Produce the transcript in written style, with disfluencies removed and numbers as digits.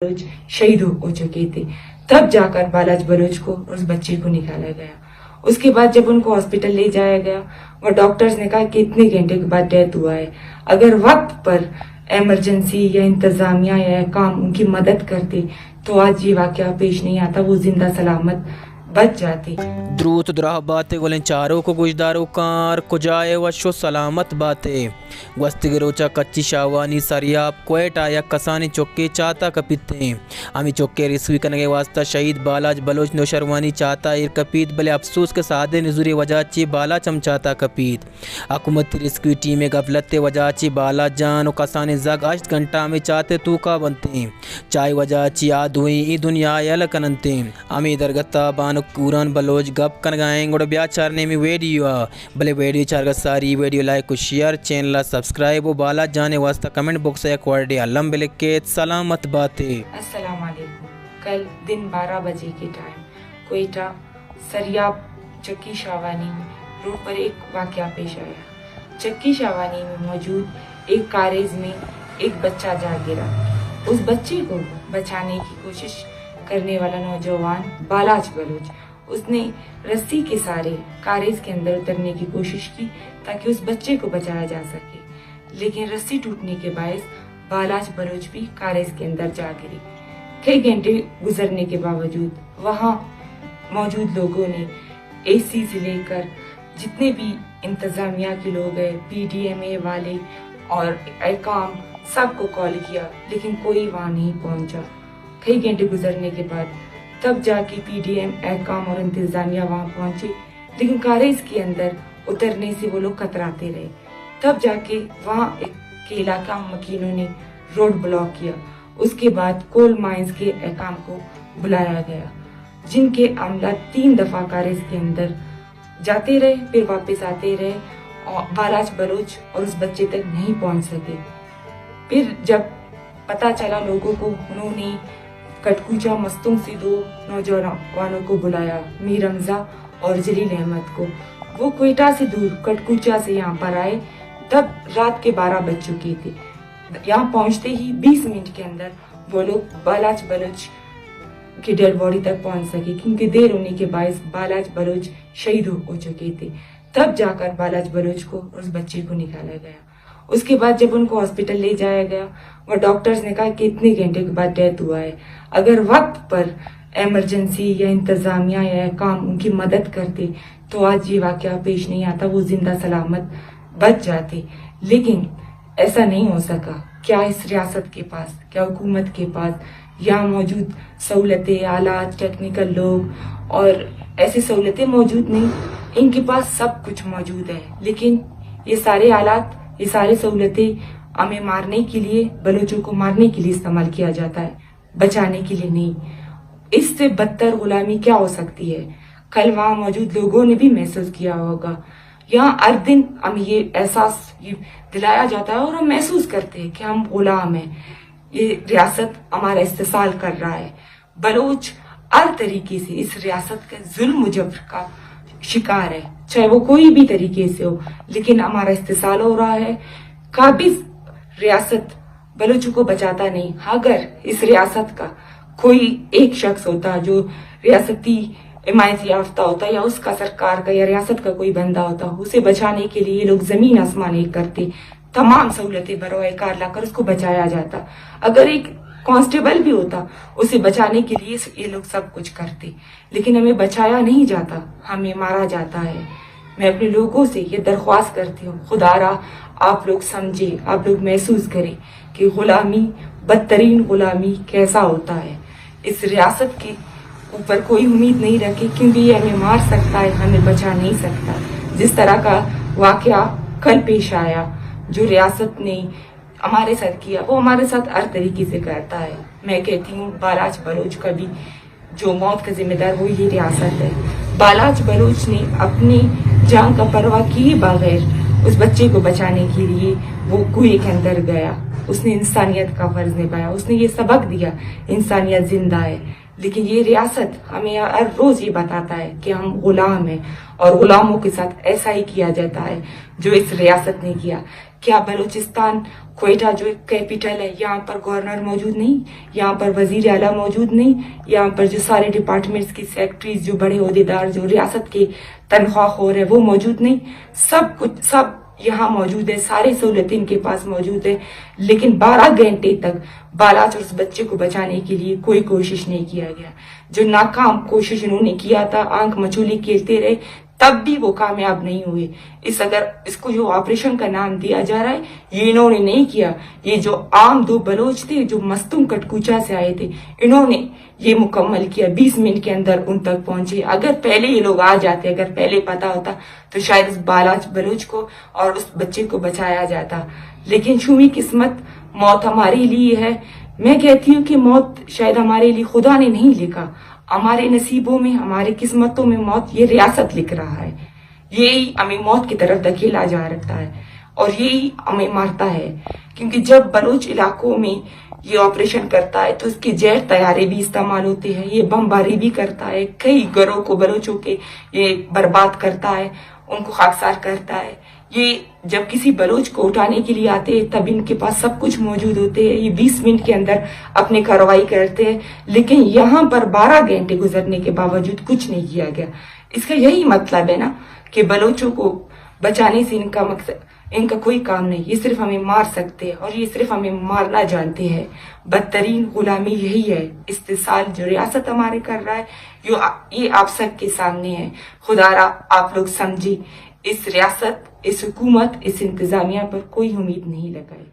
Bloch शहीद हो चुके थे। तब जाकर बालाज बलोच को उस बच्चे को निकाला गया। उसके बाद जब उनको हॉस्पिटल ले जाया गया, वो डॉक्टर्स ने कहा कि इतने घंटे के बाद डेथ हुआ है। अगर वक्त पर इमरजेंसी या इंतजामिया या काम उनकी मदद करते तो आज ये वाकया पेश नहीं आता, वो जिंदा सलामत बच जाते। द्रूत द्राह बातें गोलें चारों को गुजदारों कार कुजाए वशो सलामत बातें वस्तिगरोचा कच्ची शावानी सरियाब कोएट आया कसानी चौके चाहता कपिते अमी चौके रिस्वी करने के वास्ता शहीद बालाज बलोच नौशरवानी चाहता इर कपीत भले अफसोस के सादे नजूरी वजाची बाला चमचाता कपीत हुकूमती रिस्क्यू टीम गफलत वजाची बाला जान कसानी जग 8 घंटा में चाहते तू का बनते चाय वजाची आद हुई ई दुनिया यल कनते अमी दरगता बान कूरन बलोच गप कन गाएंगे और ब्याह चारने में वीडियो भले वीडियो चार का सारी video like share channel subscribe वो बाला जाने वास्ता कमेंट बॉक्स है क्वार्डी अलम बिल के सलामत बातें। अस्सलाम वालेकुम। कल दिन 12 बजे के टाइम कोयटा सरियाब चक्की शावानी रोड पर एक वाकया पेश आया। चक्की शावानी में मौजूद एक कारेज में एक बच्चा जा गिरा। उस बच्चे को बचाने की कोशिश करने वाला नौजवान बालाज बलोच, उसने रस्सी के सारे कारेज के अंदर उतरने की कोशिश की ताकि उस बच्चे को बचाया जा सके, लेकिन रस्सी टूटने के बायस बालाज बलोच भी कारेज के अंदर जा गिरी। कई घंटे गुजरने के बावजूद वहां मौजूद लोगों ने एसी से लेकर जितने भी इंतजामिया के लोग हैं, पीडीएमए वाले और एकाम सबको कॉल किया, लेकिन कोई वहां नहीं पहुंचा। कई घंटे गुजरने के बाद तब जाके पीडीएम एकाम और इंतजामिया वहां पहुंचे, लेकिन कारेज के अंदर उतरने से वो लोग कतराते रहे। तब जाके वहां एक केला का मकीनों ने रोड ब्लॉक किया। उसके बाद कोल माइंस के एकाम को बुलाया गया, जिनके अमला 3 दफा कारेज के अंदर जाते रहे, फिर वापस आते रहे और बालाज बलोच और उस बच्चे तक नहीं पहुंच सके। फिर जब पता चला लोगों को, उन्होंने कटकुचा मस्तों से 2 नौजवानों को बुलाया, मीर रमजा और जलील अहमद को। वो कोयटा से दूर कटकुचा से यहाँ पर आए, तब रात के 12 बज चुके थे। यहाँ पहुंचते ही 20 मिनट के अंदर वो लोग बालाज बलोच की डेड बॉडी तक पहुंच सके, क्योंकि देर होने के बायस बालाज बलोच शहीद हो चुके थे। तब जाकर बालाज बलोच को उस बच्चे को निकाला गया। उसके बाद जब उनको हॉस्पिटल ले जाया गया, वो डॉक्टर्स ने कहा कि इतने घंटे के बाद डेथ हुआ है। अगर वक्त पर इमरजेंसी या इंतजामिया या काम उनकी मदद करते तो आज ये वाकया पेश नहीं आता, वो जिंदा सलामत बच जाते। लेकिन ऐसा नहीं हो सका। क्या इस रियासत के पास, क्या हुकूमत के पास यहाँ मौजूद सहूलतें, आलात, टेक्निकल लोग और ऐसी सहूलतें मौजूद नहीं? इनके पास सब कुछ मौजूद है, लेकिन ये सारे आलात, ये सारी सहूलतें हमें मारने के लिए, बलोचों को मारने के लिए इस्तेमाल किया जाता है, बचाने के लिए नहीं। इससे बदतर गुलामी क्या हो सकती है? कल वहां मौजूद लोगों ने भी महसूस किया होगा। यहाँ हर दिन हमें ये एहसास दिलाया जाता है और हम महसूस करते हैं कि हम गुलाम हैं। ये रियासत हमारा इस्तेसाल कर रहा है। बलोच हर तरीके से इस रियासत के जुल्म जबर का शिकार है, चाहे वो कोई भी तरीके से हो, लेकिन हमारा इस्तेसाल हो रहा है। काबिज रियासत बलोचों को बचाता नहीं। अगर इस रियासत का कोई एक शख्स होता जो रियासती हिमायत याफ्ता होता, या उसका सरकार का या रियासत का कोई बंदा होता, उसे बचाने के लिए ये लोग जमीन आसमान एक करते, तमाम सहूलतें बरोए कार लाकर उसको बचाया जाता। अगर एक कांस्टेबल भी होता, उसे बचाने के लिए ये लोग सब कुछ करते, लेकिन हमें बचाया नहीं जाता, हमें मारा जाता है। मैं अपने लोगों से ये दरख्वास्त करती हूँ, खुदारा आप लोग समझे, आप लोग महसूस करें कि गुलामी, बदतरीन गुलामी कैसा होता है। इस रियासत के ऊपर कोई उम्मीद नहीं रखे, क्योंकि ये हमें मार सकता है, हमें बचा नहीं सकता। जिस तरह का वाकया कल पेश आया, जो रियासत ने हमारे साथ किया, वो हमारे साथ हर तरीके से करता है। मैं कहती हूँ बालाज बलोच का भी जो मौत का जिम्मेदार वो ये रियासत है। बालाज बलोच ने अपनी जान का परवाह किए बगैर उस बच्चे को बचाने के लिए वो कुएं के अंदर गया। उसने इंसानियत का फर्ज निभाया, उसने ये सबक दिया इंसानियत जिंदा है। लेकिन ये रियासत हमें हर रोज ये बताता है कि हम गुलाम हैं, और गुलामों के साथ ऐसा ही किया जाता है जो इस रियासत ने किया। क्या बलूचिस्तान क्वेटा जो कैपिटल है, यहाँ पर गवर्नर मौजूद नहीं, यहाँ पर वजीर आला मौजूद नहीं, यहाँ पर जो सारे डिपार्टमेंट्स की सेक्रेटरीज, जो बड़े ओहदेदार, जो रियासत के तनख्वाहखोर है, वो मौजूद नहीं? सब कुछ सब यहाँ मौजूद है, सारी सहूलतें इनके पास मौजूद है, लेकिन 12 घंटे तक बालाच और उस बच्चे को बचाने के लिए कोई कोशिश नहीं किया गया। जो नाकाम कोशिश इन्होंने किया था, आंख मचोली खेलते रहे, तब भी वो कामयाब नहीं हुए। इसको जो ऑपरेशन का नाम दिया जा रहा है, ये इन्होंने नहीं किया। ये जो आम 2 बलोच थे जो मस्तूम कटकुचा से आए थे, इन्होंने ये मुकम्मल किया, 20 मिनट के अंदर उन तक पहुंचे। अगर पहले ये लोग आ जाते, अगर पहले पता होता, तो शायद उस बालाच बलोच को और उस बच्चे को बचाया जाता। लेकिन शुमी किस्मत, मौत हमारे लिए है। मैं कहती हूँ कि मौत शायद हमारे लिए खुदा ने नहीं लिखा, हमारे नसीबों में, हमारे किस्मतों में मौत ये रियासत लिख रहा है। यही हमें मौत की तरफ धकेला जा रहा है और यही हमें मारता है। क्योंकि जब बलूच इलाकों में ये ऑपरेशन करता है तो उसके जेट तैयारे भी इस्तेमाल होते हैं, ये बमबारी भी करता है, कई घरों को बलूचों के ये बर्बाद करता है, उनको खाकसार करता है। ये जब किसी बलोच को उठाने के लिए आते हैं तब इनके पास सब कुछ मौजूद होते हैं, ये 20 मिनट के अंदर अपनी कार्रवाई करते हैं। लेकिन यहाँ पर 12 घंटे गुजरने के बावजूद कुछ नहीं किया गया। इसका यही मतलब है ना कि बलोचों को बचाने से इनका मकसद, इनका कोई काम नहीं, ये सिर्फ हमें मार सकते हैं और ये सिर्फ हमें मारना जानते हैं। बदतरीन गुलामी यही है, इस्तेसाल जो रियासत हमारे कर रहा है, ये आप सबके सामने है। खुदारा आप लोग समझी, इस रियासत, इस हुकूमत, इस इंतजामिया पर कोई उम्मीद नहीं लगाई।